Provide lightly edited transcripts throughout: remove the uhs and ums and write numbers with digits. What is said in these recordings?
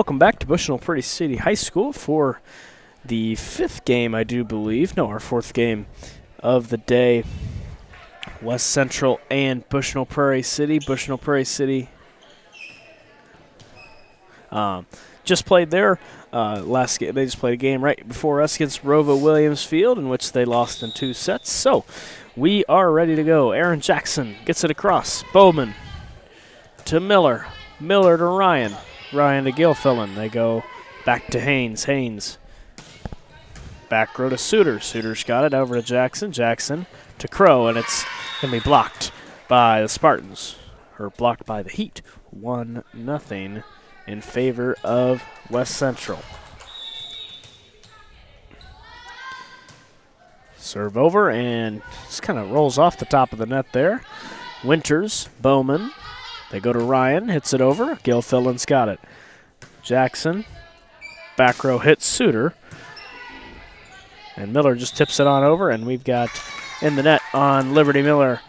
Welcome back to Bushnell-Prairie City High School for the fifth game, I do believe. No, our fourth game of the day. West Central and Bushnell-Prairie City. Bushnell-Prairie City just played their last game. They just played a game right before us against Rovo Williamsfield, in which they lost in 2 sets. So we are ready to go. Aaron Jackson gets it across. Bowman to Miller. Miller to Ryan. Ryan to Gilfillan. They go back to Haynes. Haynes back row to Suter. Suter's got it over to Jackson. Jackson to Crow, and it's going to be blocked by the Spartans, or blocked by the Heat. 1-0 in favor of West Central. Serve over, and just kind of rolls off the top of the net there. Winters, Bowman. They go to Ryan, hits it over. Gilfillan's got it. Jackson, back row hits Suter. And Miller just tips it on over, and we've got in the net on Liberty Miller,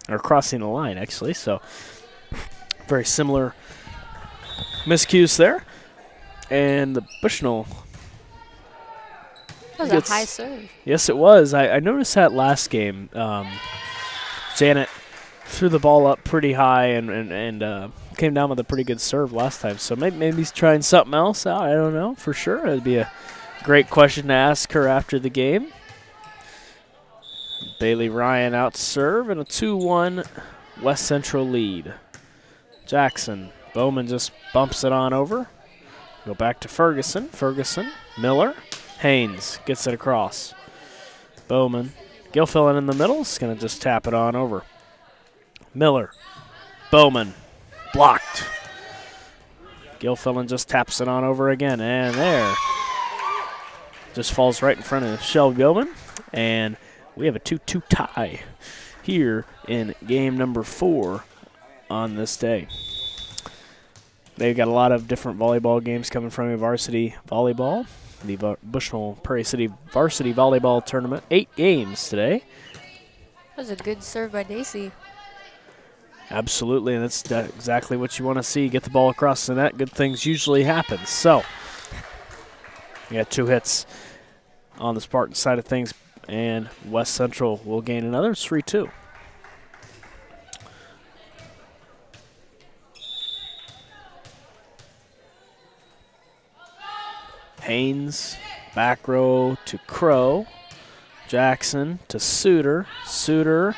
or crossing the line, actually. So very similar miscues there. And the Bushnell. That was a high serve. Yes, it was. I noticed that last game. Janet threw the ball up pretty high and came down with a pretty good serve last time. So maybe he's trying something else out. I don't know for sure. It'd be a great question to ask her after the game. Bailey Ryan out to serve, and a 2-1 West Central lead. Jackson. Bowman just bumps it on over. Go back to Ferguson. Ferguson. Miller. Haynes gets it across. Bowman. Gilfillan in the middle is going to just tap it on over. Miller. Bowman. Blocked. Gilfillan just taps it on over again, and there. Just falls right in front of Shelby Bowman, and we have a 2-2 tie here in game number 4 on this day. They've got a lot of different volleyball games coming from varsity volleyball. The Bushnell-Prairie City Varsity Volleyball Tournament. 8 games today. That was a good serve by Daisy. Absolutely, and that's exactly what you want to see. Get the ball across the net. Good things usually happen. So, we got 2 hits on the Spartan side of things, and West Central will gain another. 3-2. Haynes, back row to Crow. Jackson to Suter. Suter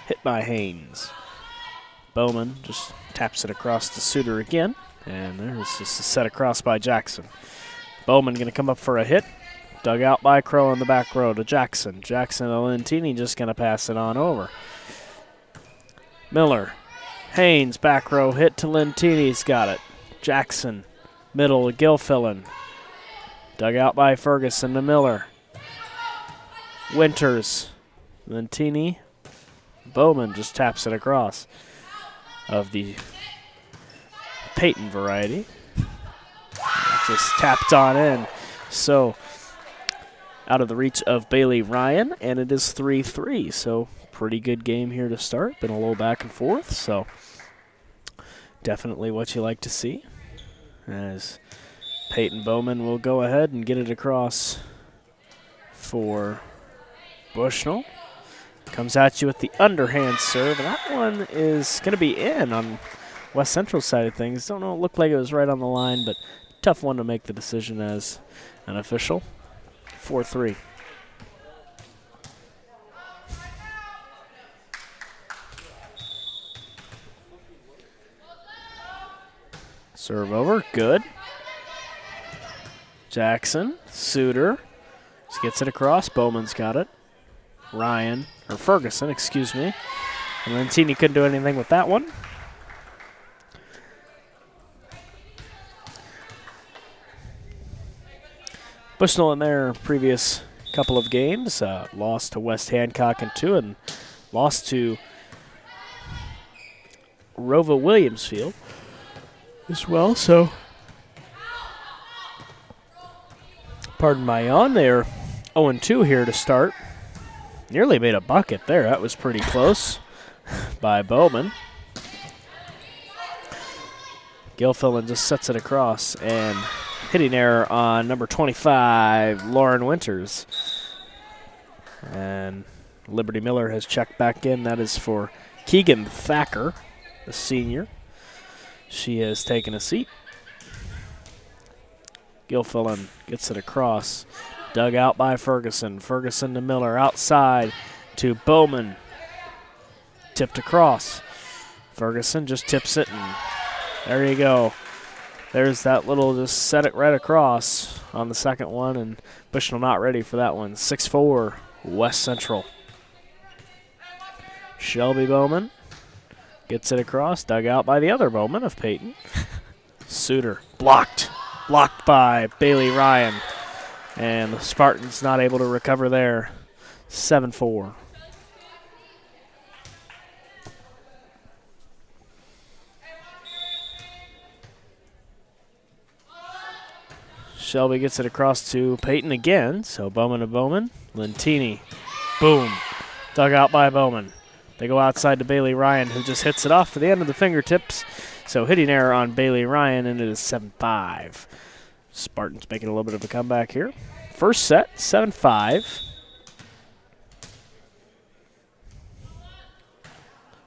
hit by Haynes. Bowman just taps it across to Suter again, and there's just a set across by Jackson. Bowman going to come up for a hit. Dug out by Crow in the back row to Jackson. Jackson to Lentini just going to pass it on over. Miller. Haynes, back row hit to Lentini's got it. Jackson, middle to Gilfillan. Dug out by Ferguson to Miller. Winters. Lentini. Bowman just taps it across. Of the Peyton variety. Just tapped on in. So out of the reach of Bailey Ryan, and it is 3-3. So pretty good game here to start. Been a little back and forth, so definitely what you like to see. As Peyton Bowman will go ahead and get it across for Bushnell. Comes at you with the underhand serve, and that one is going to be in on West Central side of things. Don't know, it looked like it was right on the line, but tough one to make the decision as an official. 4-3. Serve over, good. Jackson, Suter, just gets it across. Bowman's got it. Ryan, or Ferguson, excuse me. And Lentini couldn't do anything with that one. Bushnell in their previous couple of games lost to West Hancock in 2 and lost to Rovo Williamsfield as well. So, pardon my yawn, they're 0-2 here to start. Nearly made a bucket there. That was pretty close by Bowman. Gilfillan just sets it across, and hitting error on number 25, Lauren Winters. And Liberty Miller has checked back in. That is for Keegan Thacker, the senior. She has taken a seat. Gilfillan gets it across. Dug out by Ferguson. Ferguson to Miller. Outside to Bowman. Tipped across. Ferguson just tips it, and there you go. There's that little just set it right across on the second one, and Bushnell not ready for that one. 6-4, West Central. Shelby Bowman gets it across. Dug out by the other Bowman of Peyton. Suter blocked. Blocked by Bailey Ryan. And the Spartans not able to recover there. 7-4. Shelby gets it across to Peyton again. So Bowman to Bowman. Lentini. Boom. Dug out by Bowman. They go outside to Bailey Ryan, who just hits it off to the end of the fingertips. So hitting error on Bailey Ryan, and it is 7-5. Spartans making a little bit of a comeback here. First set, 7-5.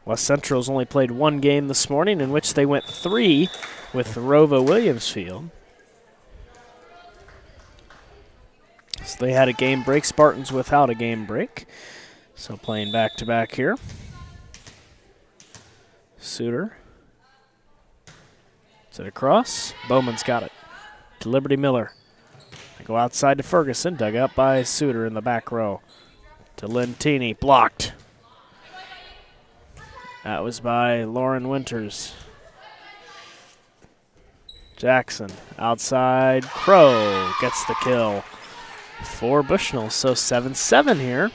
West Central's only played one game this morning, in which they went 3 with Rova Williamsfield. So they had a game break. Spartans without a game break. So playing back-to-back here. Suter. Set across. Bowman's got it. To Liberty Miller. They go outside to Ferguson. Dug out by Suter in the back row. To Lentini. Blocked. That was by Lauren Winters. Jackson. Outside. Crow gets the kill for Bushnell. So 7-7 here.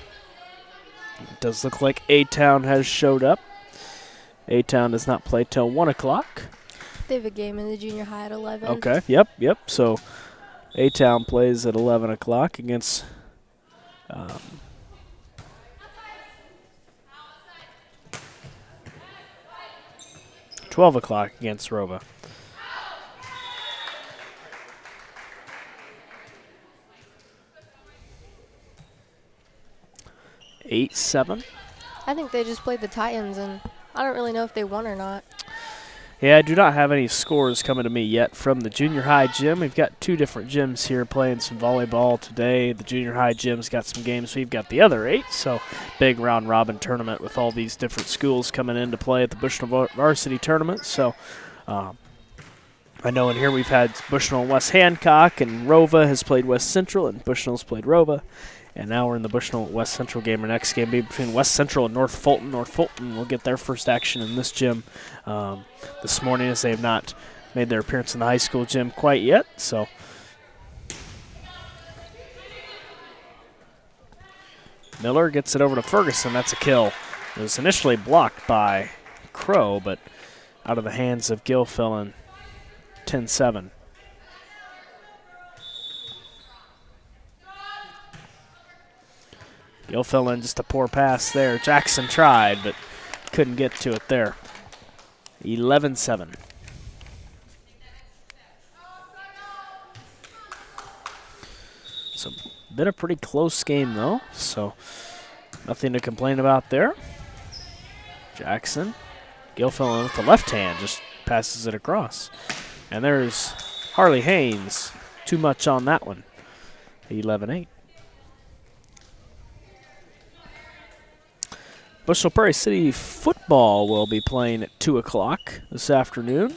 It does look like A-Town has showed up. A-Town does not play till 1 o'clock. They have a game in the junior high at 11. Okay, yep. So A-Town plays at 11 o'clock against 12 o'clock against Rova. Eight, 7. I think they just played the Titans, and I don't really know if they won or not. Yeah, I do not have any scores coming to me yet from the junior high gym. We've got 2 different gyms here playing some volleyball today. The junior high gym's got some games. We've got the other 8, so big round-robin tournament with all these different schools coming in to play at the Bushnell Varsity Tournament. So I know in here we've had Bushnell and West Hancock, and Rova has played West Central, and Bushnell's played Rova. And now we're in the Bushnell-West Central game. Our next game will be between West Central and North Fulton. North Fulton will get their first action in this gym this morning, as they have not made their appearance in the high school gym quite yet. So Miller gets it over to Ferguson. That's a kill. It was initially blocked by Crow, but out of the hands of Gilfillan. 10-7. Gilfillan just a poor pass there. Jackson tried, but couldn't get to it there. 11-7. So, been a pretty close game, though, so nothing to complain about there. Jackson. Gilfillan with the left hand just passes it across. And there's Harley Haynes. Too much on that one. 11-8. Bushnell-Prairie City football will be playing at 2 o'clock this afternoon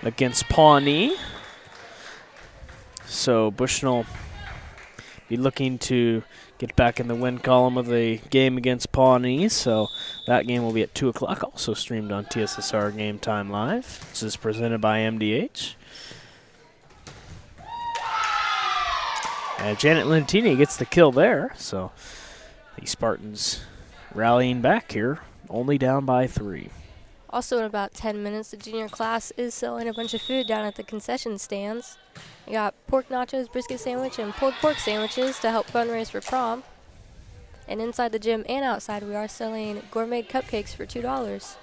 against Pawnee. So Bushnell be looking to get back in the win column of the game against Pawnee. So that game will be at 2 o'clock, also streamed on TSSR Game Time Live. This is presented by MDH. And Janet Lentini gets the kill there. So the Spartans rallying back here, only down by 3. Also in about 10 minutes, the junior class is selling a bunch of food down at the concession stands. We got pork nachos, brisket sandwich, and pulled pork sandwiches to help fundraise for prom. And inside the gym and outside, we are selling gourmet cupcakes for $2.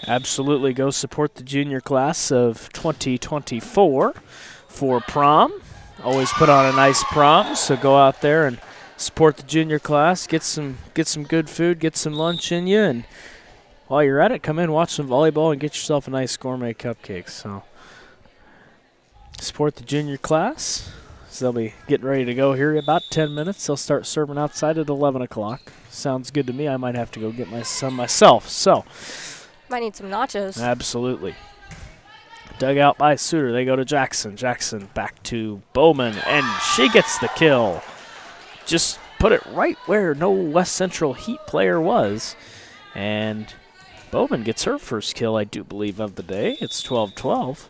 Absolutely. Go support the junior class of 2024 for prom. Always put on a nice prom, so go out there and support the junior class. Get some good food, get some lunch in you, and while you're at it, come in, watch some volleyball, and get yourself a nice gourmet cupcake. So support the junior class. So they'll be getting ready to go here in about 10 minutes. They'll start serving outside at 11 o'clock. Sounds good to me. I might have to go get some myself. So might need some nachos. Absolutely. Dug out by Suter. They go to Jackson. Jackson back to Bowman, and she gets the kill. Just put it right where no West Central Heat player was. And Bowman gets her first kill, I do believe, of the day. It's 12-12.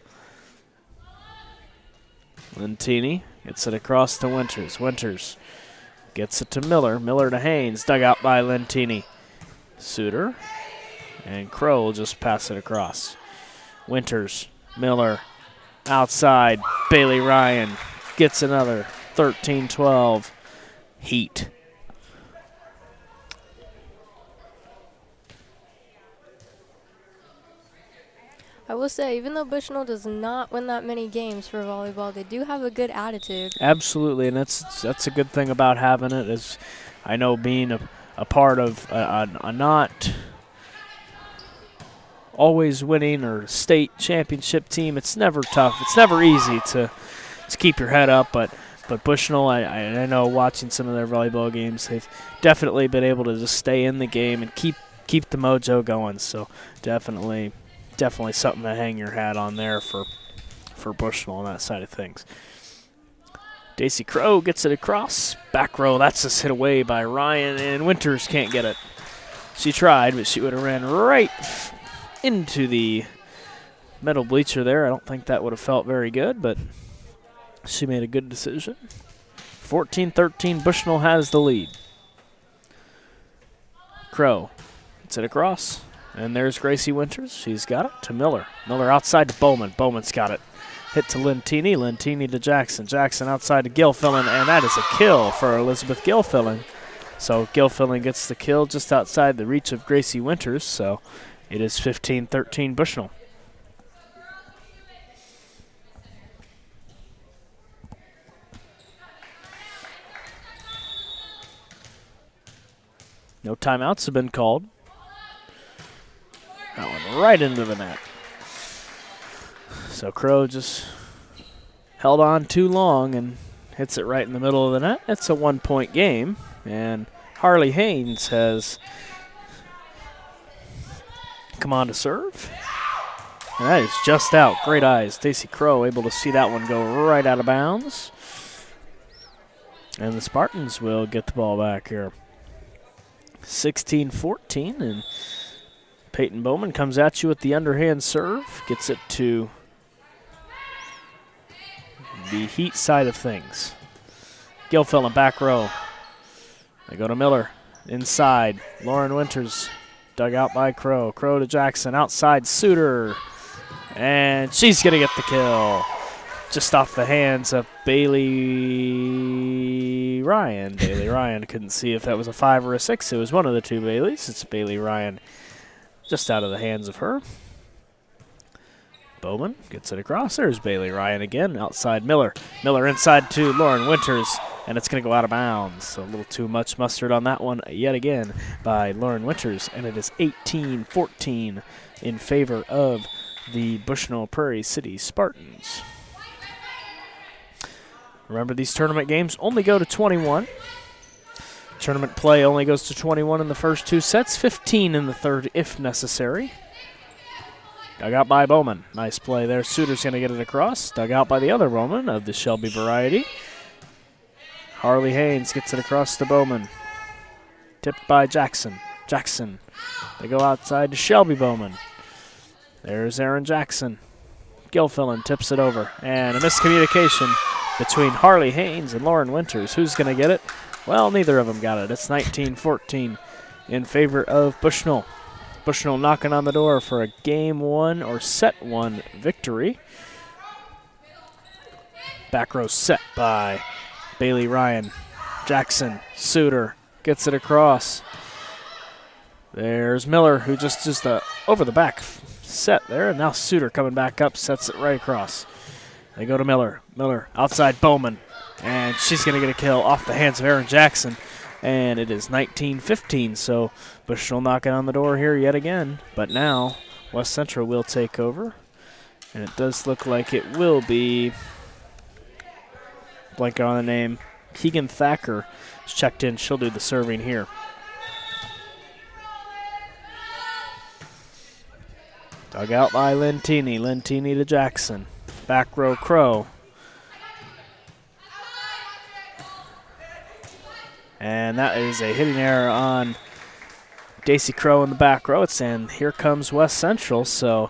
Lentini gets it across to Winters. Winters gets it to Miller. Miller to Haynes. Dug out by Lentini. Suter. And Crow will just pass it across. Winters, Miller, outside. Bailey Ryan gets another. 13-12. Heat. I will say, even though Bushnell does not win that many games for volleyball, they do have a good attitude. Absolutely, and that's a good thing about having it. Is I know being a part of a not always winning or state championship team, it's never tough. It's never easy to keep your head up, but Bushnell, I know watching some of their volleyball games, they've definitely been able to just stay in the game and keep the mojo going. So definitely something to hang your hat on there for Bushnell on that side of things. Daisy Crow gets it across. Back row, that's just hit away by Ryan, and Winters can't get it. She tried, but she would have ran right into the metal bleacher there. I don't think that would have felt very good, but she made a good decision. 14-13, Bushnell has the lead. Crow gets it across. And there's Gracie Winters. She's got it to Miller. Miller outside to Bowman. Bowman's got it. Hit to Lentini. Lentini to Jackson. Jackson outside to Gilfillan. And that is a kill for Elizabeth Gilfillan. So Gilfillan gets the kill just outside the reach of Gracie Winters. So it is 15-13 Bushnell. No timeouts have been called. That one right into the net. So Crow just held on too long and hits it right in the middle of the net. It's a 1-point game, and Harley Haynes has come on to serve. And that is just out. Great eyes. Stacey Crow able to see that one go right out of bounds. And the Spartans will get the ball back here. 16-14, and Peyton Bowman comes at you with the underhand serve. Gets it to the Heat side of things. Gilfillan back row. They go to Miller. Inside. Lauren Winters dug out by Crow. Crow to Jackson. Outside Suter. And she's going to get the kill. Just off the hands of Bailey Ryan. Bailey Ryan couldn't see if that was a 5 or a 6. It was one of the two Baileys. It's Bailey Ryan just out of the hands of her. Bowman gets it across. There's Bailey Ryan again. Outside Miller. Miller inside to Lauren Winters. And it's going to go out of bounds. So a little too much mustard on that one yet again by Lauren Winters. And it is 18-14 in favor of the Bushnell-Prairie City Spartans. Remember, these tournament games only go to 21. Tournament play only goes to 21 in the first 2 sets, 15 in the third if necessary. Dug out by Bowman. Nice play there. Suter's going to get it across. Dug out by the other Bowman of the Shelby variety. Harley Haynes gets it across to Bowman. Tipped by Jackson. Jackson. They go outside to Shelby Bowman. There's Aaron Jackson. Gilfillan tips it over. And a miscommunication between Harley Haynes and Lauren Winters. Who's going to get it? Well, neither of them got it. It's 19-14 in favor of Bushnell. Bushnell knocking on the door for a game 1 or set 1 victory. Back row set by Bailey Ryan. Jackson, Suter gets it across. There's Miller, who just over the back set there, and now Suter coming back up, sets it right across. They go to Miller. Miller outside Bowman, and she's going to get a kill off the hands of Aaron Jackson, and it is 19-15, so Bushnell knocking on the door here yet again, but now West Central will take over, and it does look like it will be, blanking on the name, Keegan Thacker is checked in. She'll do the serving here. Dug out by Lentini. Lentini to Jackson. Back row Crow. And that is a hitting error on Daisy Crow in the back row. And here comes West Central. So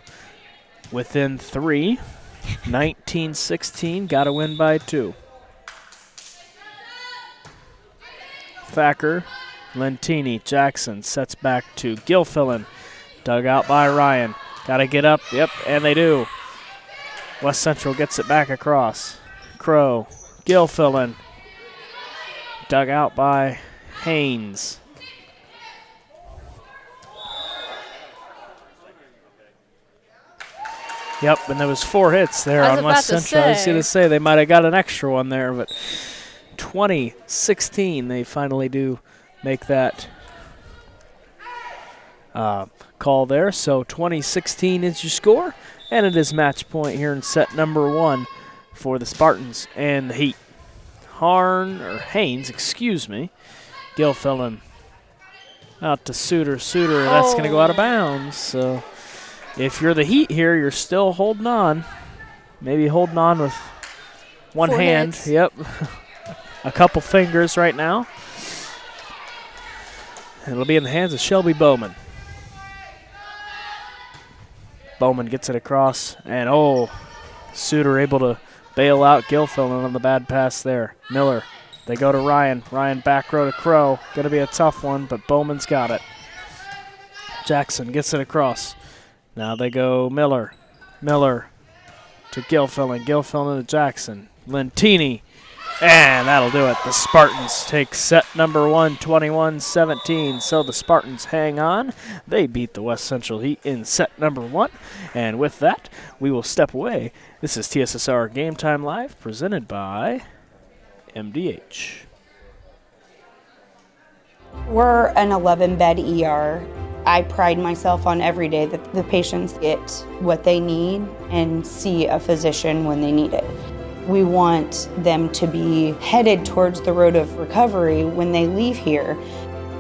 within 3, 19-16. Got to win by 2. Thacker, Lentini, Jackson sets back to Gilfillan. Dug out by Ryan. Got to get up. Yep, and they do. West Central gets it back across. Crow, Gilfillan. Dug out by Haynes. Yep, and there was 4 hits there on West Central. I was going to say they might have got an extra one there, but 20-16, they finally do make that call there. So 20-16 is your score, and it is match point here in set number 1 for the Spartans and the Heat. Haynes, excuse me. Gilfillan out to Suter. Suter, that's going to go out of bounds. So if you're the Heat here, you're still holding on. Maybe holding on with one hand. Hits. Yep. A couple fingers right now. It'll be in the hands of Shelby Bowman. Bowman gets it across, and Suter able to bail out Gilfillan on the bad pass there. Miller, they go to Ryan. Ryan back row to Crow. Going to be a tough one, but Bowman's got it. Jackson gets it across. Now they go Miller. Miller to Gilfillan. Gilfillan to Jackson. Lentini. And that'll do it. The Spartans take set number 1, 21-17. So the Spartans hang on. They beat the West Central Heat in set number 1. And with that, we will step away. This is TSSR Game Time Live, presented by MDH. We're an 11-bed ER. I pride myself on every day that the patients get what they need and see a physician when they need it. We want them to be headed towards the road of recovery when they leave here.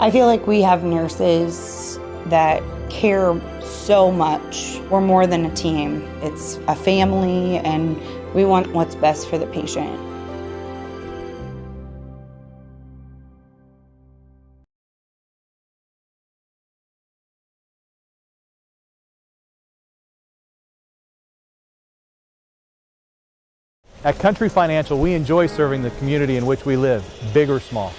I feel like we have nurses that care so much. We're more than a team. It's a family, and we want what's best for the patient. At Country Financial, we enjoy serving the community in which we live, big or small.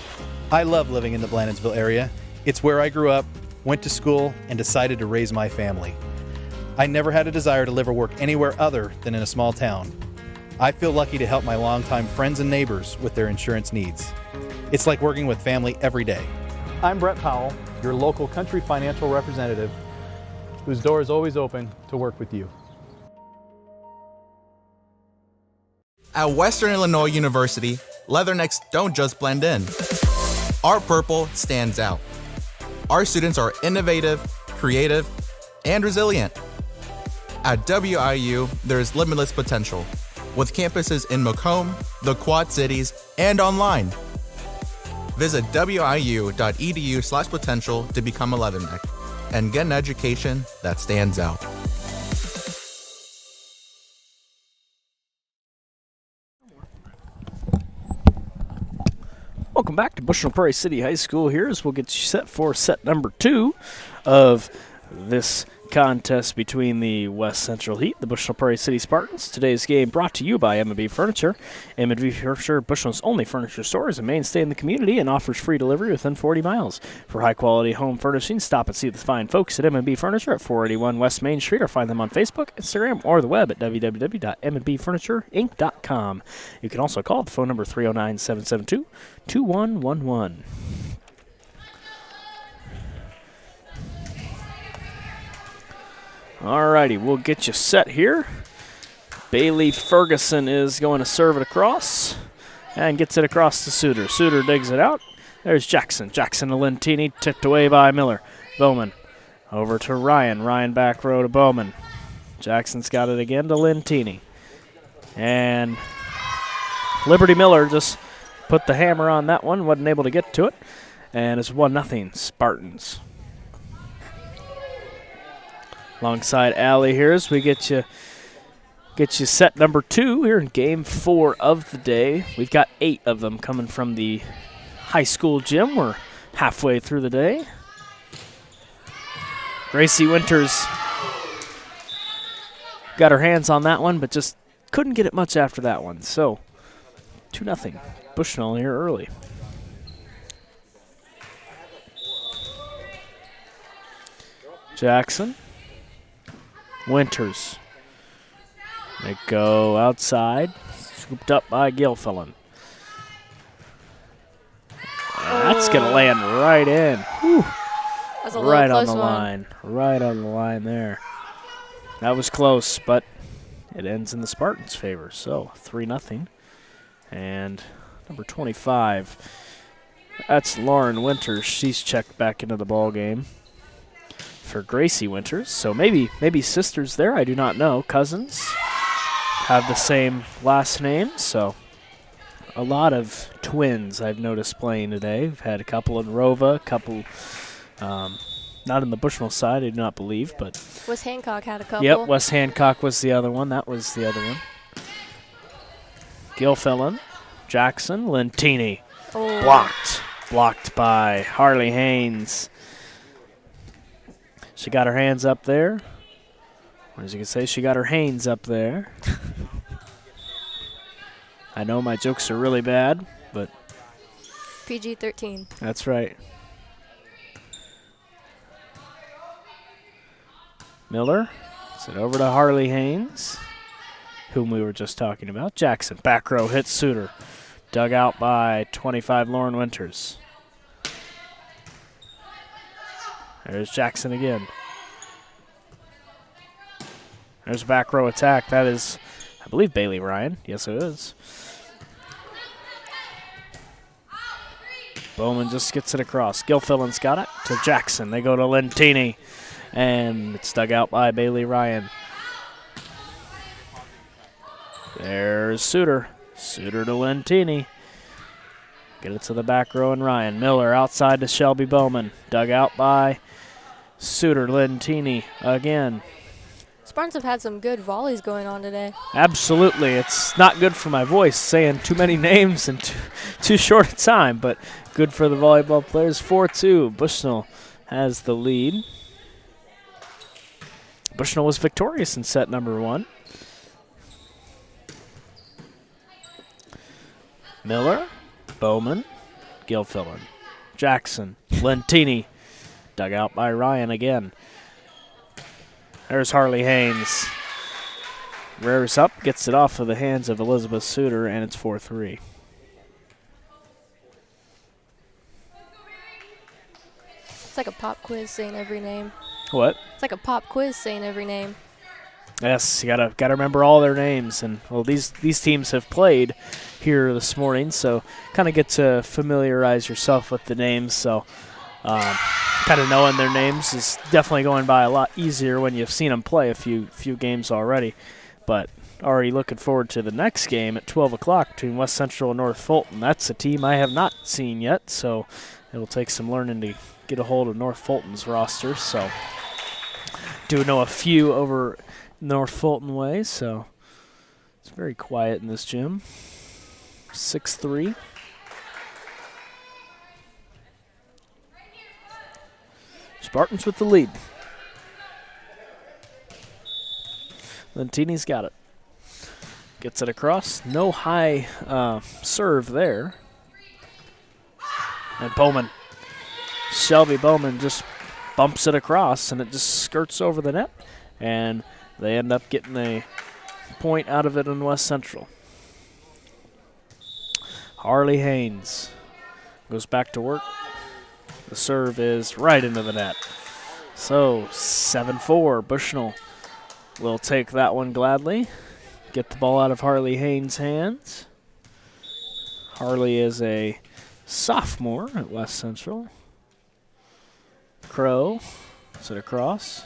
I love living in the Blandonsville area. It's where I grew up, went to school, and decided to raise my family. I never had a desire to live or work anywhere other than in a small town. I feel lucky to help my longtime friends and neighbors with their insurance needs. It's like working with family every day. I'm Brett Powell, your local Country Financial representative, whose door is always open to work with you. At Western Illinois University, leathernecks don't just blend in. Our purple stands out. Our students are innovative, creative, and resilient. At WIU, there's limitless potential, with campuses in Macomb, the Quad Cities, and online. Visit wiu.edu/potential to become a leatherneck and get an education that stands out. Welcome back to Bushnell-Prairie City High School here as we'll get you set for set number 2 of this contest between the West Central Heat, the Bushnell-Prairie City Spartans. Today's game brought to you by M&B Furniture. M&B Furniture, Bushnell's only furniture store, is a mainstay in the community and offers free delivery within 40 miles. For high-quality home furnishings, stop and see the fine folks at M&B Furniture at 481 West Main Street, or find them on Facebook, Instagram, or the web at www.mbfurnitureinc.com. You can also call the phone number 309-772-2111. All righty, we'll get you set here. Bailey Ferguson is going to serve it across and gets it across to Suter. Suter digs it out. There's Jackson. Jackson to Lentini, tipped away by Miller. Bowman over to Ryan. Ryan back row to Bowman. Jackson's got it again to Lentini. And Liberty Miller just put the hammer on that one, wasn't able to get to it. And it's 1-0 Spartans. Alongside Allie here as we get you set number 2 here in game 4 of the day. We've got 8 of them coming from the high school gym. We're halfway through the day. Gracie Winters got her hands on that one, but just couldn't get it much after that one. So 2-0 Bushnell here early. Jackson. Winters. They go outside. Scooped up by Gilfillan. That's going to land right in. Whew. That's a Right little on close the one. line. Right on the line there. That was close, but it ends in the Spartans' favor. So 3-0. And number 25, that's Lauren Winters. She's checked back into the ball game for Gracie Winters. So maybe sisters there. I do not know. Cousins have the same last name. So a lot of twins I've noticed playing today. We've had a couple in Rova, a couple not in the Bushnell side, I do not believe, but West Hancock had a couple. yep, West Hancock was the other one. That was the other one. Gilfillan, Jackson, Lentini. Oh. Blocked by Harley Haynes. She got her hands up there. Or as you can say, she got her Haynes up there. I know my jokes are really bad, but PG-13. that's right. Miller, sent over to Harley Haynes, whom we were just talking about. Jackson, back row, hits Suter. Dug out by 25, Lauren Winters. There's Jackson again. There's a back row attack. That is, I believe, Bailey Ryan. Yes, it is. Bowman just gets it across. Gilfillan's got it to Jackson. They go to Lentini. And it's dug out by Bailey Ryan. There's Suter. Suter to Lentini. Get it to the back row and Ryan. Miller outside to Shelby Bowman. Dug out by Suter. Lentini again. Spartans have had some good volleys going on today. Absolutely. It's not good for my voice saying too many names in too short a time, but good for the volleyball players. 4-2. Bushnell has the lead. Bushnell was victorious in set number 1. Miller, Bowman, Gilfillan, Jackson, Lentini, dug out by Ryan again. There's Harley Haynes. Rears up, gets it off of the hands of Elizabeth Suter, and it's 4-3. It's like a pop quiz saying every name. What? It's like a pop quiz saying every name. Yes, you gotta remember all their names, and well, these teams have played here this morning, so kind of get to familiarize yourself with the names. So, kind of knowing their names is definitely going by a lot easier when you've seen them play a few games already. But already looking forward to the next game at 12 o'clock between West Central and North Fulton. That's a team I have not seen yet, so it'll take some learning to get a hold of North Fulton's roster. So, do know a few over North Fulton way, so it's very quiet in this gym. 6-3. Spartans with the lead. Lentini's got it. Gets it across. No high serve there. And Bowman. Shelby Bowman just bumps it across, and it just skirts over the net. And they end up getting a point out of it in West Central. Harley Haynes goes back to work. The serve is right into the net. So 7-4, Bushnell will take that one gladly. Get the ball out of Harley Haynes' hands. Harley is a sophomore at West Central. Crow, sit across.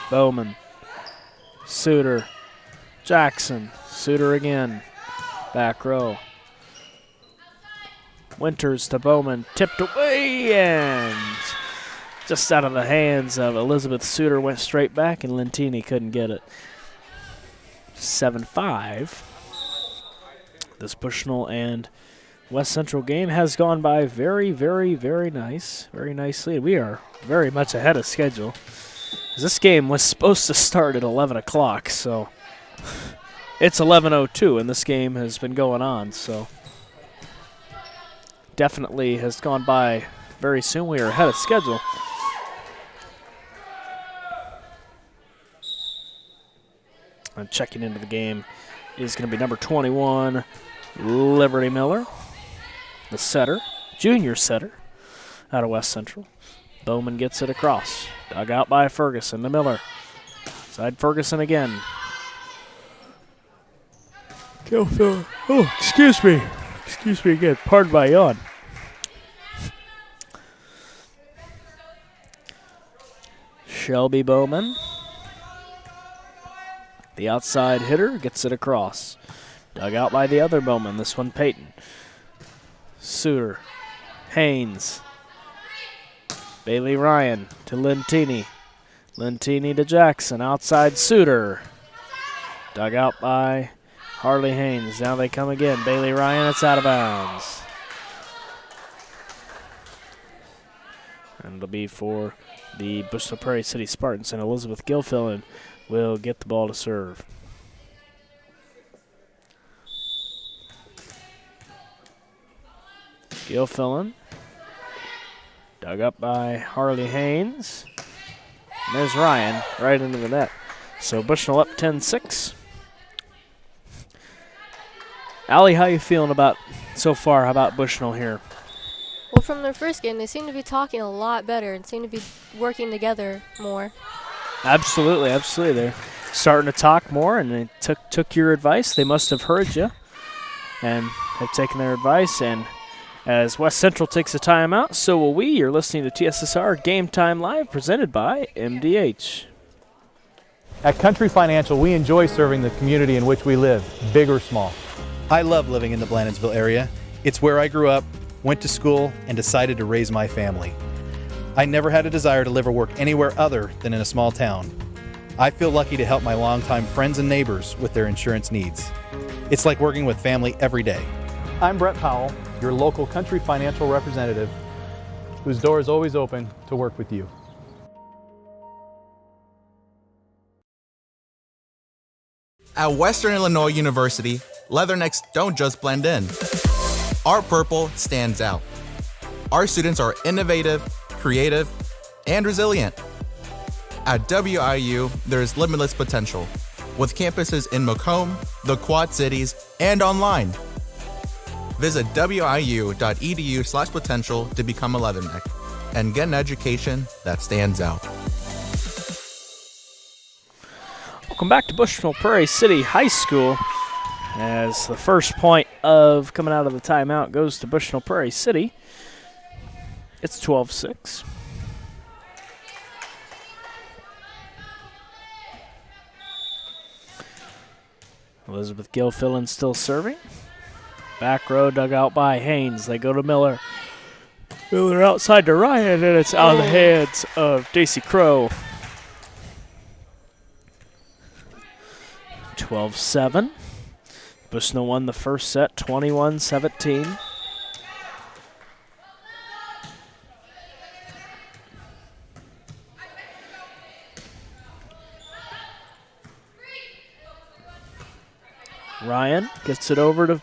Bowman, Suter, Jackson, Suter again, back row. Winters to Bowman, tipped away and just out of the hands of Elizabeth Suter, went straight back and Lentini couldn't get it. 7-5. This Bushnell and West Central game has gone by very, very, very nicely. We are very much ahead of schedule. This game was supposed to start at 11 o'clock, so it's 11:02, and this game has been going on, so definitely has gone by very soon. We are ahead of schedule. And checking into the game is going to be number 21, Liberty Miller, the setter, junior setter out of West Central. Bowman gets it across. Dug out by Ferguson to Miller. Side Ferguson again. Oh, excuse me. Excuse me again. Pardon my yawn. Shelby Bowman. The outside hitter gets it across. Dug out by the other Bowman. This one Peyton. Suter. Haynes. Bailey Ryan to Lentini. Lentini to Jackson. Outside Suter. Dug out by Harley Haynes. Now they come again. Bailey Ryan, it's out of bounds. And it'll be for the Bushnell-Prairie City Spartans, and Elizabeth Gilfillan will get the ball to serve. Gilfillan. Dug up by Harley Haynes. And there's Ryan right into the net. So Bushnell up 10-6. Allie, how you feeling about so far? How about Bushnell here? Well, from their first game, they seem to be talking a lot better and seem to be working together more. Absolutely, absolutely. They're starting to talk more, and they took your advice. They must have heard you and have taken their advice. And as West Central takes a timeout, so will we. You're listening to TSSR Game Time Live, presented by MDH. At Country Financial, we enjoy serving the community in which we live, big or small. I love living in the Blandonsville area. It's where I grew up, went to school, and decided to raise my family. I never had a desire to live or work anywhere other than in a small town. I feel lucky to help my longtime friends and neighbors with their insurance needs. It's like working with family every day. I'm Brett Powell, your local Country Financial representative, whose door is always open to work with you. At Western Illinois University, leathernecks don't just blend in. Our purple stands out. Our students are innovative, creative, and resilient. At WIU, there is limitless potential, with campuses in Macomb, the Quad Cities, and online. Visit wiu.edu/potential to become a leatherneck and get an education that stands out. Welcome back to Bushnell-Prairie City High School, as the first point of coming out of the timeout goes to Bushnell-Prairie City. It's 12-6. Elizabeth Gilfillan still serving. Back row dug out by Haynes. They go to Miller. Miller outside to Ryan, and it's out of the hands of Daisy Crow. 12-7. Bushnell won the first set, 21-17. Ryan gets it over to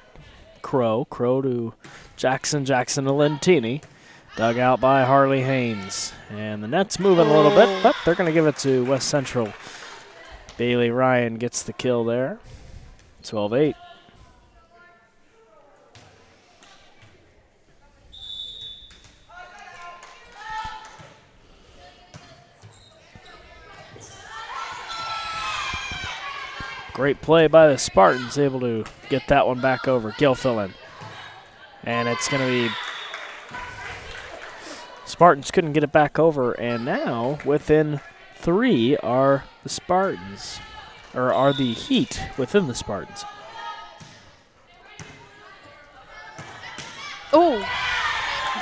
Crow. Crow to Jackson. Jackson to Lentini. Dug out by Harley Haynes. And the net's moving a little bit, but they're going to give it to West Central. Bailey Ryan gets the kill there. 12-8. Great play by the Spartans, able to get that one back over. Gilfillan. And it's going to be Spartans couldn't get it back over, and now within 3 are the Spartans, or are the Heat within the Spartans. Oh!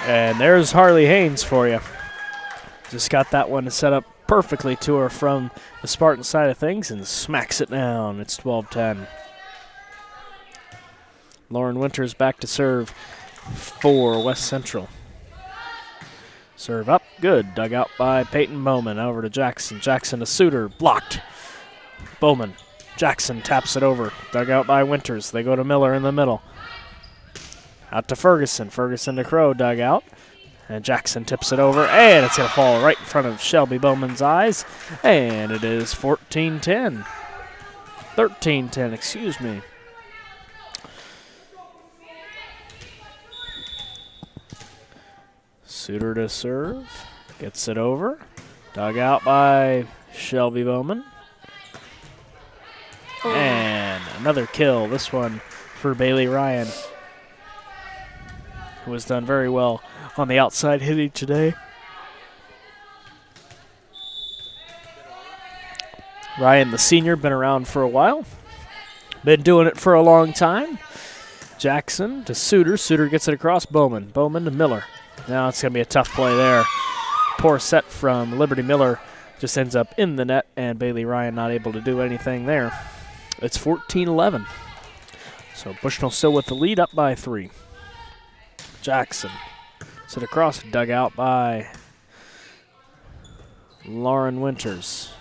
And there's Harley Haynes for you. Just got that one set up perfectly to her from the Spartan side of things and smacks it down. It's 12-10. Lauren Winters back to serve for West Central. Serve up, good. Dug out by Peyton Bowman. Over to Jackson. Jackson to Suter, blocked. Bowman. Jackson taps it over. Dug out by Winters. They go to Miller in the middle. Out to Ferguson. Ferguson to Crow, dug out. And Jackson tips it over, and it's going to fall right in front of Shelby Bowman's eyes. And it is 14-10. 13-10, excuse me. Suter to serve. Gets it over. Dug out by Shelby Bowman. Oh. And another kill. This one for Bailey Ryan, who has done very well on the outside hitting today. Ryan, the senior, been around for a while. Been doing it for a long time. Jackson to Suter. Suter gets it across. Bowman. Bowman to Miller. Now it's going to be a tough play there. Poor set from Liberty Miller. Just ends up in the net, and Bailey Ryan not able to do anything there. It's 14-11. So Bushnell still with the lead, up by 3. Jackson. Sit across, dug out by Lauren Winters.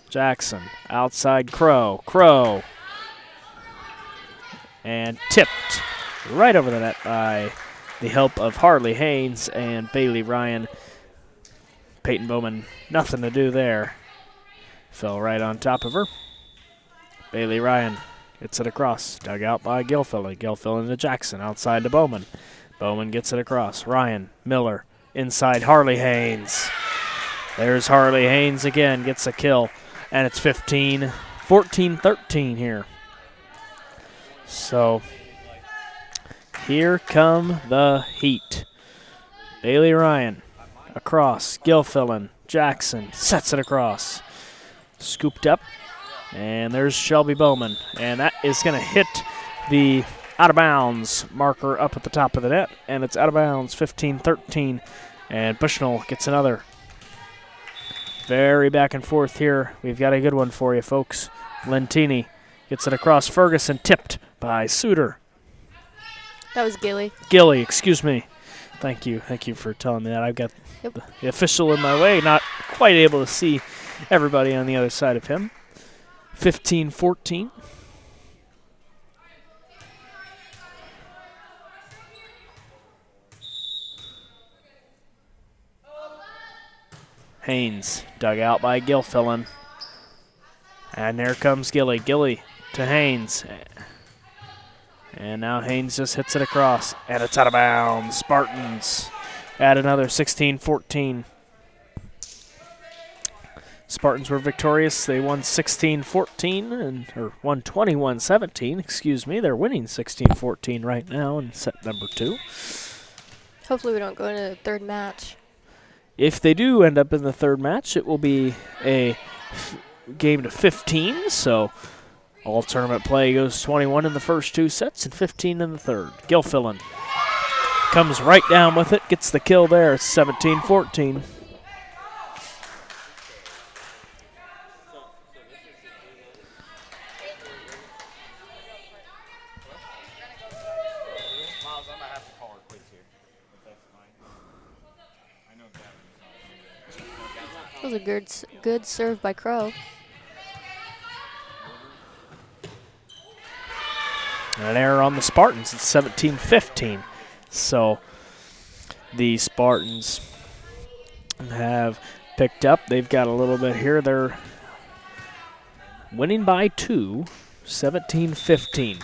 Jackson, outside Crow. Crow. And tipped right over the net by the help of Harley Haynes and Bailey Ryan. Peyton Bowman, nothing to do there. Fell right on top of her. Bailey Ryan gets it across. Dug out by Gilfillan. Gilfillan to Jackson, outside to Bowman. Bowman gets it across. Ryan, Miller, inside Harley Haynes. There's Harley Haynes again, gets a kill. And it's 14-13 here. So here come the Heat. Bailey Ryan across. Gilfillan. Jackson sets it across. Scooped up. And there's Shelby Bowman. And that is going to hit the out of bounds marker up at the top of the net. And it's out of bounds, 15-13. And Bushnell gets another. Very back and forth here. We've got a good one for you, folks. Lentini gets it across. Ferguson tipped by Suter. That was Gilly. Gilly, excuse me. Thank you. Thank you for telling me that. I've got the official in my way, not quite able to see everybody on the other side of him. 15-14. Haynes dug out by Gilfillan. And there comes Gilly. Gilly to Haynes. And now Haynes just hits it across. And it's out of bounds. Spartans add another 16-14. Spartans were victorious. They won 16-14, or won 21-17, excuse me. They're winning 16-14 right now in set number 2. Hopefully we don't go into the third match. If they do end up in the third match, it will be a game to 15, so all tournament play goes 21 in the first 2 sets and 15 in the third. Gilfillan comes right down with it, gets the kill there. It's 17-14. That was a good serve by Crow. An error on the Spartans. It's 17-15. So the Spartans have picked up. They've got a little bit here. They're winning by 2, 17-15.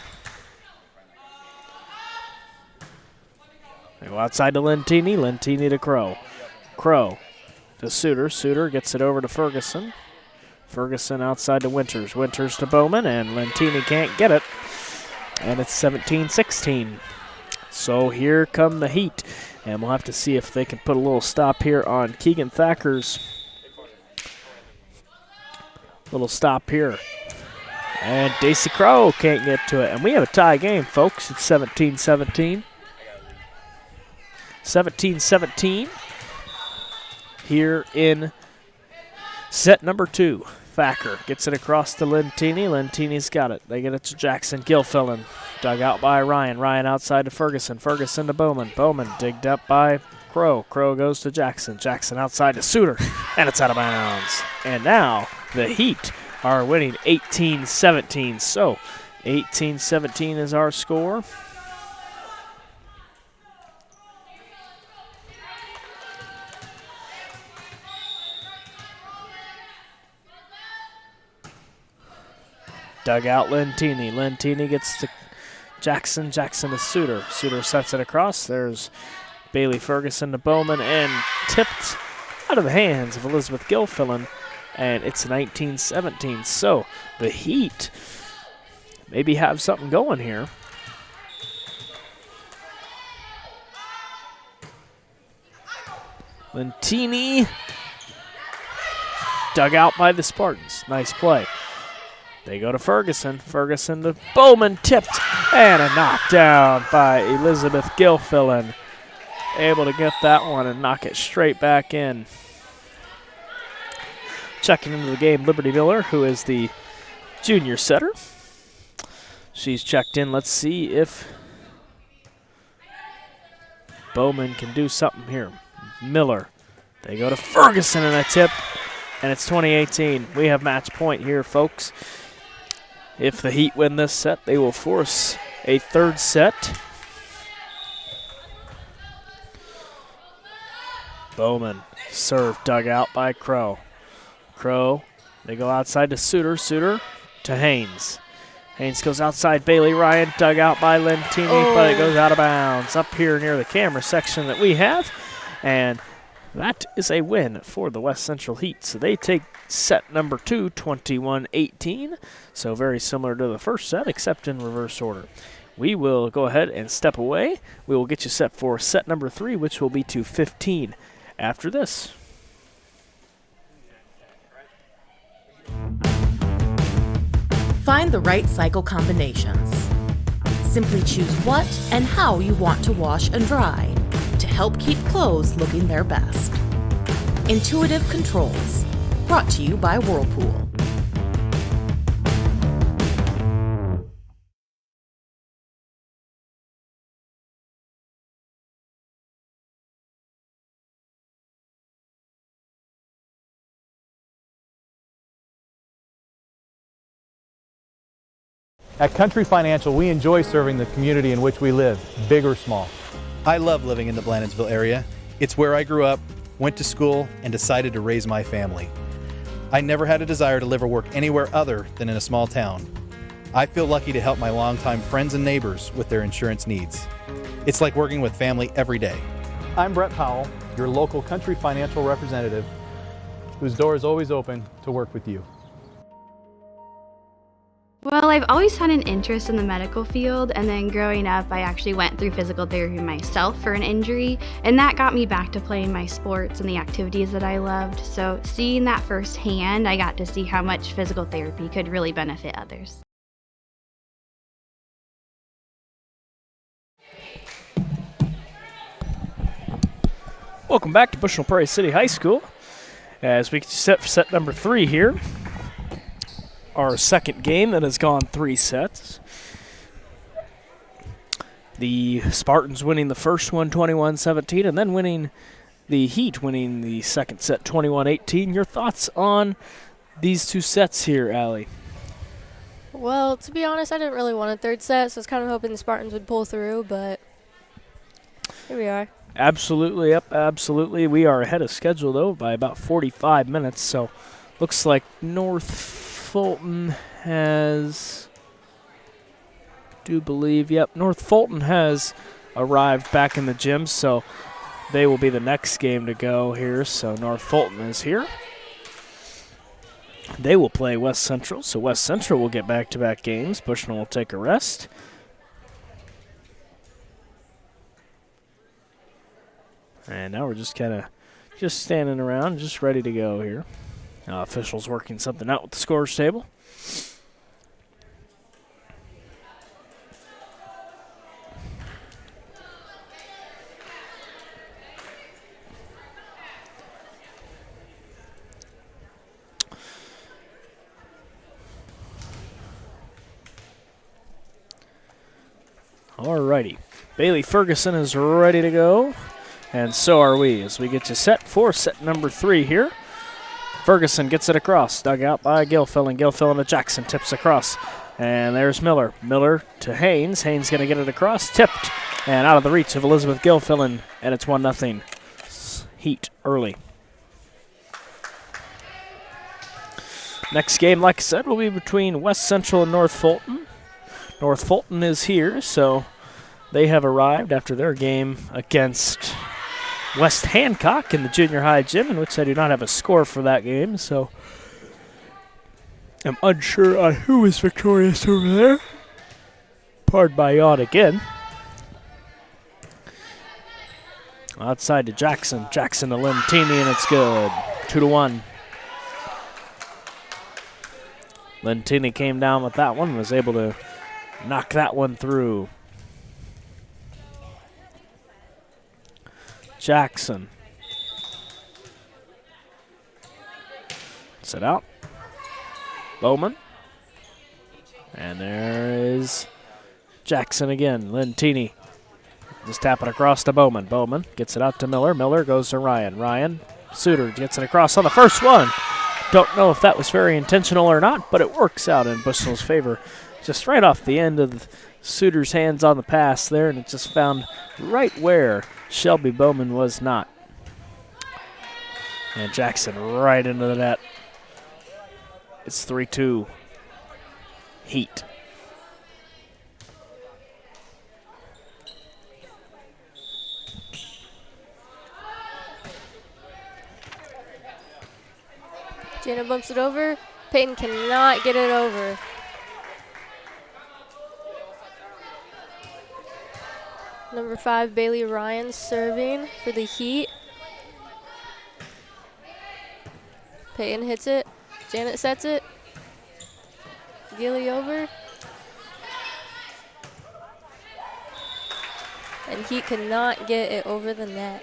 They go outside to Lentini. Lentini to Crow. Crow to Suter. Suter gets it over to Ferguson. Ferguson outside to Winters. Winters to Bowman, and Lentini can't get it. And it's 17-16. So here come the Heat. And we'll have to see if they can put a little stop here on Keegan Thacker's little stop here. And Daisy Crow can't get to it. And we have a tie game, folks. It's 17-17. 17-17 here in set number 2. Thacker gets it across to Lentini. Lentini's got it. They get it to Jackson Gilfillan. Dug out by Ryan. Ryan outside to Ferguson. Ferguson to Bowman. Bowman digged up by Crow. Crow goes to Jackson. Jackson outside to Suter. And it's out of bounds. And now the Heat are winning 18-17. So 18-17 is our score. Dug out Lentini. Lentini gets to Jackson. Jackson to Suter. Suter sets it across. There's Bailey Ferguson to Bowman and tipped out of the hands of Elizabeth Gilfillan. And it's 19-17. So the Heat maybe have something going here. Lentini dug out by the Spartans. Nice play. They go to Ferguson. Ferguson to Bowman, tipped, and a knockdown by Elizabeth Gilfillan. Able to get that one and knock it straight back in. Checking into the game, Liberty Miller, who is the junior setter. She's checked in. Let's see if Bowman can do something here. Miller. They go to Ferguson and a tip, and it's 2018. We have match point here, folks. If the Heat win this set, they will force a third set. Bowman, serve dug out by Crow. Crow, they go outside to Suter. Suter to Haynes. Haynes goes outside Bailey. Ryan dug out by Lentini, but it goes out of bounds up here near the camera section that we have. And that is a win for the West Central Heat. So they take set number 2, 21-18. So very similar to the first set, except in reverse order. We will go ahead and step away. We will get you set for set number 3, which will be to 15 after this. Find the right cycle combinations. Simply choose what and how you want to wash and dry to help keep clothes looking their best. Intuitive Controls, brought to you by Whirlpool. At Country Financial, we enjoy serving the community in which we live, big or small. I love living in the Blandonsville area. It's where I grew up, went to school, and decided to raise my family. I never had a desire to live or work anywhere other than in a small town. I feel lucky to help my longtime friends and neighbors with their insurance needs. It's like working with family every day. I'm Brett Powell, your local Country Financial representative, whose door is always open to work with you. Well, I've always had an interest in the medical field, and then growing up, I actually went through physical therapy myself for an injury, and that got me back to playing my sports and the activities that I loved. So seeing that firsthand, I got to see how much physical therapy could really benefit others. Welcome back to Bushnell-Prairie City High School as we set for set number 3 here. Our second game that has gone 3 sets. The Spartans winning the first one 21-17 and then winning the Heat winning the second set 21-18. Your thoughts on these 2 sets here, Allie? Well, to be honest, I didn't really want a third set, so I was kind of hoping the Spartans would pull through, but here we are. Absolutely, yep, absolutely. We are ahead of schedule, though, by about 45 minutes, so looks like North Fulton has, North Fulton has arrived back in the gym, so they will be the next game to go here. So North Fulton is here. They will play West Central, so West Central will get back-to-back games. Bushnell will take a rest. And now we're just kind of standing around, just ready to go here. Officials working something out with the scores table. Alrighty. Bailey Ferguson is ready to go, and so are we as we get you set for set number 3 here. Ferguson gets it across, dug out by Gilfillan. Gilfillan to Jackson, tips across, and there's Miller. Miller to Haynes. Haynes going to get it across, tipped, and out of the reach of Elizabeth Gilfillan, and it's 1-0. Heat early. Next game, like I said, will be between West Central and North Fulton. North Fulton is here, so they have arrived after their game against West Hancock in the junior high gym, in which I do not have a score for that game, so I'm unsure on who was victorious over there. Pardon my yawn again. Outside to Jackson. Jackson to Lentini, and it's good. 2-1. Lentini came down with that one, was able to knock that one through. Jackson. Sit out. Bowman. And there is Jackson again. Lentini. Just tap it across to Bowman. Bowman gets it out to Miller. Miller goes to Ryan. Ryan. Suter gets it across on the first one. Don't know if that was very intentional or not, but it works out in Bushnell's favor. Just right off the end of Suter's hands on the pass there, and it just found right where Shelby Bowman was not. And Jackson right into the net. It's 3-2. Heat. Jana bumps it over. Peyton cannot get it over. Number 5, Bailey Ryan serving for the Heat. Peyton hits it. Janet sets it. Gilly over. And Heat cannot get it over the net.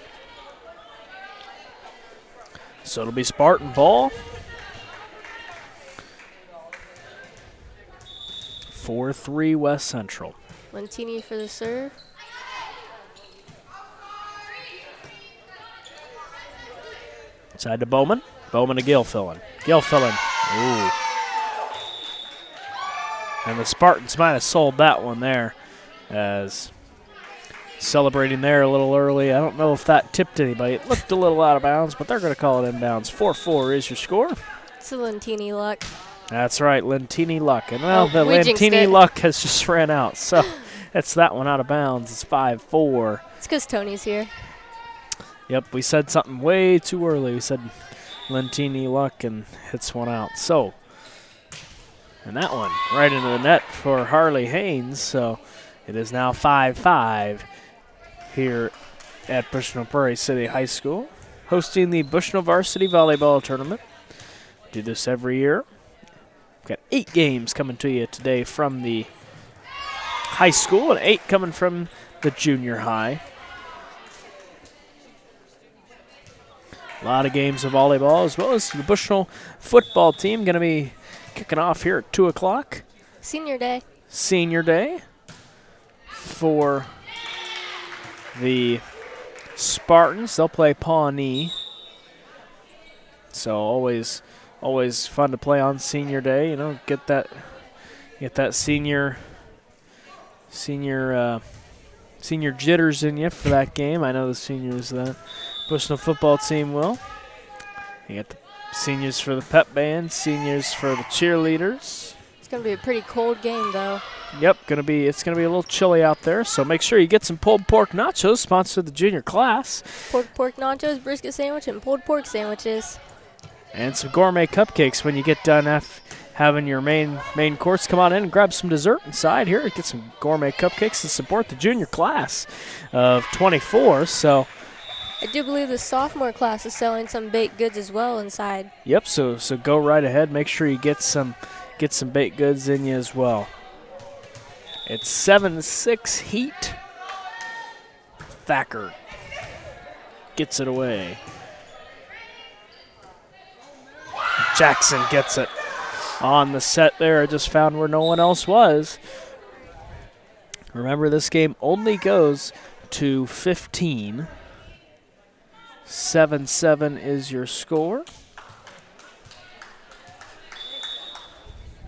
So it'll be Spartan ball. 4-3 West Central. Lentini for the serve. Side to Bowman. Bowman to Gilfillan. Gilfillan. Ooh. And the Spartans might have sold that one there, as celebrating there a little early. I don't know if that tipped anybody. It looked a little out of bounds, but they're going to call it inbounds. 4-4 is your score. It's a Lentini luck. That's right, Lentini luck. And well, the we jinxed Lentini it. luck has just ran out. So it's that one out of bounds. It's 5-4. It's because Tony's here. Yep, we said something way too early. We said Lentini luck and hits one out. So, and that one right into the net for Harley Haynes. So it is now 5-5 here at Bushnell-Prairie City High School, hosting the Bushnell Varsity Volleyball Tournament. Do this every year. We've got 8 games coming to you today from the high school and 8 coming from the junior high. A lot of games of volleyball, as well as the Bushnell football team going to be kicking off here at 2 o'clock. Senior day. Senior day for the Spartans. They'll play Pawnee. So always fun to play on senior day. You know, get that senior jitters in you for that game. I know the seniors that Bushnell football team will. You got the seniors for the pep band, seniors for the cheerleaders. It's going to be a pretty cold game, though. Yep, it's gonna be a little chilly out there. So make sure you get some pulled pork nachos, sponsored the junior class. Pulled pork nachos, brisket sandwich, and pulled pork sandwiches. and some gourmet cupcakes when you get done having your main course. Come on in and grab some dessert inside here. Get some gourmet cupcakes to support the junior class of 24. So I do believe the sophomore class is selling some baked goods as well inside. yep, so go right ahead. Make sure you get some baked goods in you as well. It's 7-6 Heat. Thacker gets it away. Jackson gets it on the set there. I just found where no one else was. Remember, this game only goes to 15. 7-7 is your score.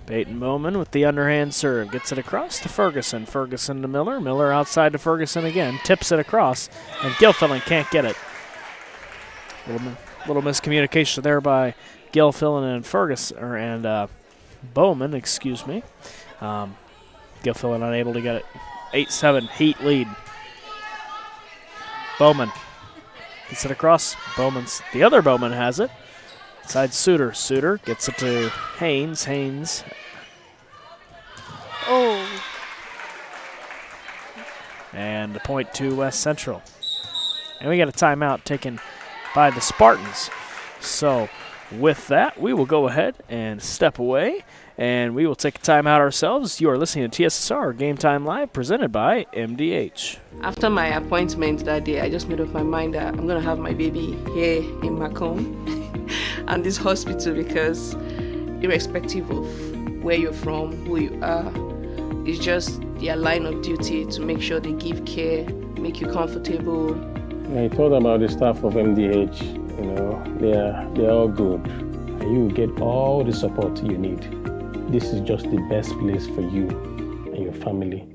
Peyton Bowman with the underhand serve. Gets it across to Ferguson. Ferguson to Miller. Miller outside to Ferguson again. Tips it across. And Gilfillan can't get it. Little miscommunication there by Gilfillan and Ferguson, and Bowman, excuse me. Gilfillan unable to get it. 8-7 Heat lead. Bowman gets it across. The other Bowman has it. Inside Suter. Suter gets it to Haynes. Haynes. Oh. And a point to West Central. And we got a timeout taken by the Spartans. So with that, we will go ahead and step away, and we will take a timeout ourselves. You are listening to TSSR Game Time Live, presented by MDH. After my appointment that day, I just made up my mind that I'm going to have my baby here in Macomb and this hospital, because irrespective of where you're from, who you are, it's just their line of duty to make sure they give care, make you comfortable. I told about the staff of MDH. You know, they're all good. And you will get all the support you need. This is just the best place for you and your family.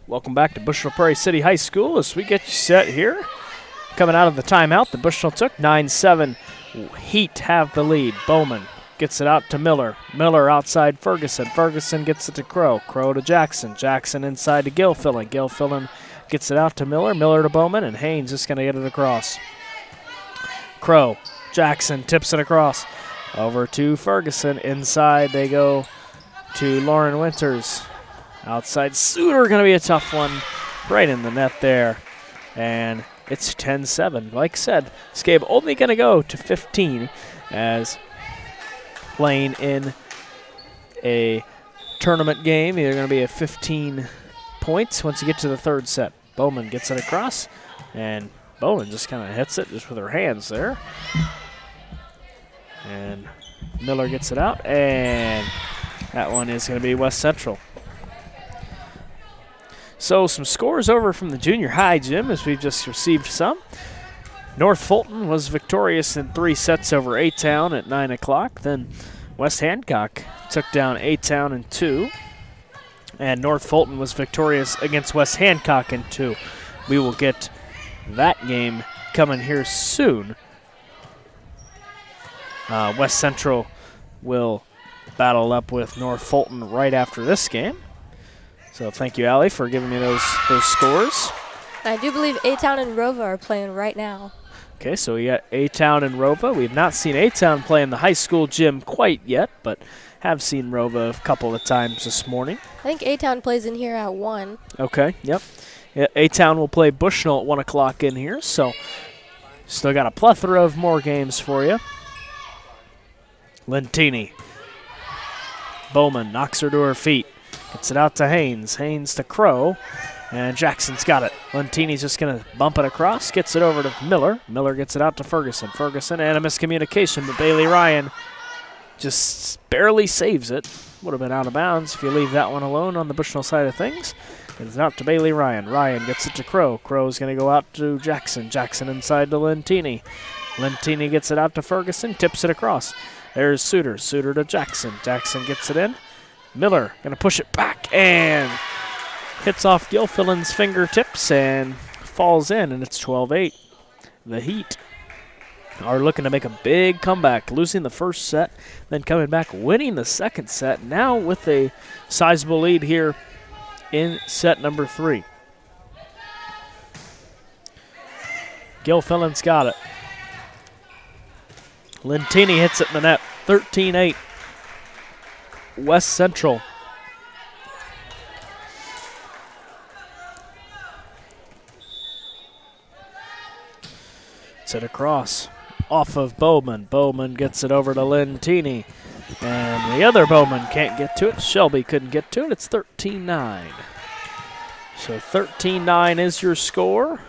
Welcome back to Bushnell-Prairie City High School as we get you set here. Coming out of the timeout, the Bushnell took 9-7. Heat have the lead. Bowman gets it out to Miller. Miller outside Ferguson. Ferguson gets it to Crow. Crow to Jackson. Jackson inside to Gilfillan. Gilfillan gets it out to Miller. Miller to Bowman, and Haynes just going to get it across. Crow. Jackson tips it across. Over to Ferguson. Inside they go to Lauren Winters. Outside Suter, going to be a tough one. Right in the net there. And it's 10-7. Like I said, this game only going to go to 15 as playing in a tournament game. You're going to be at 15 points once you get to the third set. Bowman gets it across, and Bowman just kind of hits it just with her hands there. And Miller gets it out, and that one is going to be West Central. So some scores over from the junior high gym as we've just received some. North Fulton was victorious in 3 sets over A-Town at 9 o'clock. Then West Hancock took down A-Town in 2. And North Fulton was victorious against West Hancock in 2. We will get that game coming here soon. West Central will battle up with North Fulton right after this game. So thank you, Allie, for giving me those scores. I do believe A-Town and Rova are playing right now. Okay, so we got A-Town and Rova. We have not seen A-Town play in the high school gym quite yet, but have seen Rova a couple of times this morning. I think A-Town plays in here at 1. Okay, yep. Yeah, A-Town will play Bushnell at 1 o'clock in here, so still got a plethora of more games for you. Lentini. Bowman knocks her to her feet. Gets it out to Haynes. Haynes to Crow. And Jackson's got it. Lentini's just going to bump it across. Gets it over to Miller. Miller gets it out to Ferguson. Ferguson and a miscommunication, but Bailey Ryan just barely saves it. Would have been out of bounds if you leave that one alone on the Bushnell side of things. It's out to Bailey Ryan. Ryan gets it to Crow. Crow's going to go out to Jackson. Jackson inside to Lentini. Lentini gets it out to Ferguson. Tips it across. There's Suter. Suter to Jackson. Jackson gets it in. Miller going to push it back and hits off Gilfillan's fingertips and falls in, and it's 12-8. The Heat are looking to make a big comeback, losing the first set, then coming back, winning the second set, now with a sizable lead here in set number 3. Gilfillan's got it. Lentini hits it in the net. 13-8. West Central. It's it across. Off of Bowman. Bowman gets it over to Lentini. And the other Bowman can't get to it. Shelby couldn't get to it. It's 13-9. So 13-9 is your score.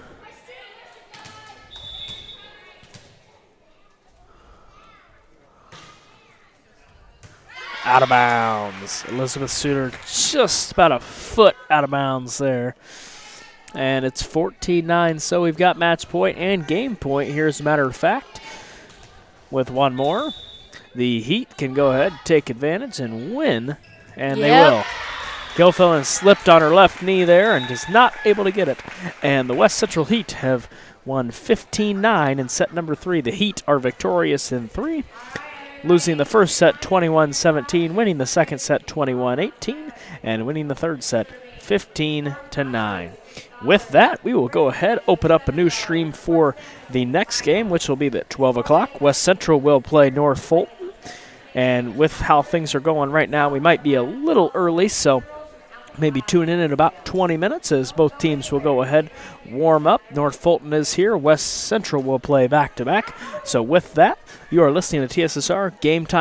Out of bounds. Elizabeth Suter just about a foot out of bounds there. And it's 14-9, so we've got match point and game point here, as a matter of fact. With one more, the Heat can go ahead, take advantage, and win. And they will. Gilfillan slipped on her left knee there and is not able to get it. And the West Central Heat have won 15-9 in set number 3. The Heat are victorious in 3, losing the first set 21-17, winning the second set 21-18, and winning the third set 15-9. With that, we will go ahead, open up a new stream for the next game, which will be at 12 o'clock. West Central will play North Fulton. And with how things are going right now, we might be a little early, so maybe tune in about 20 minutes as both teams will go ahead, warm up. North Fulton is here. West Central will play back-to-back. So with that, you are listening to TSSR Game Time.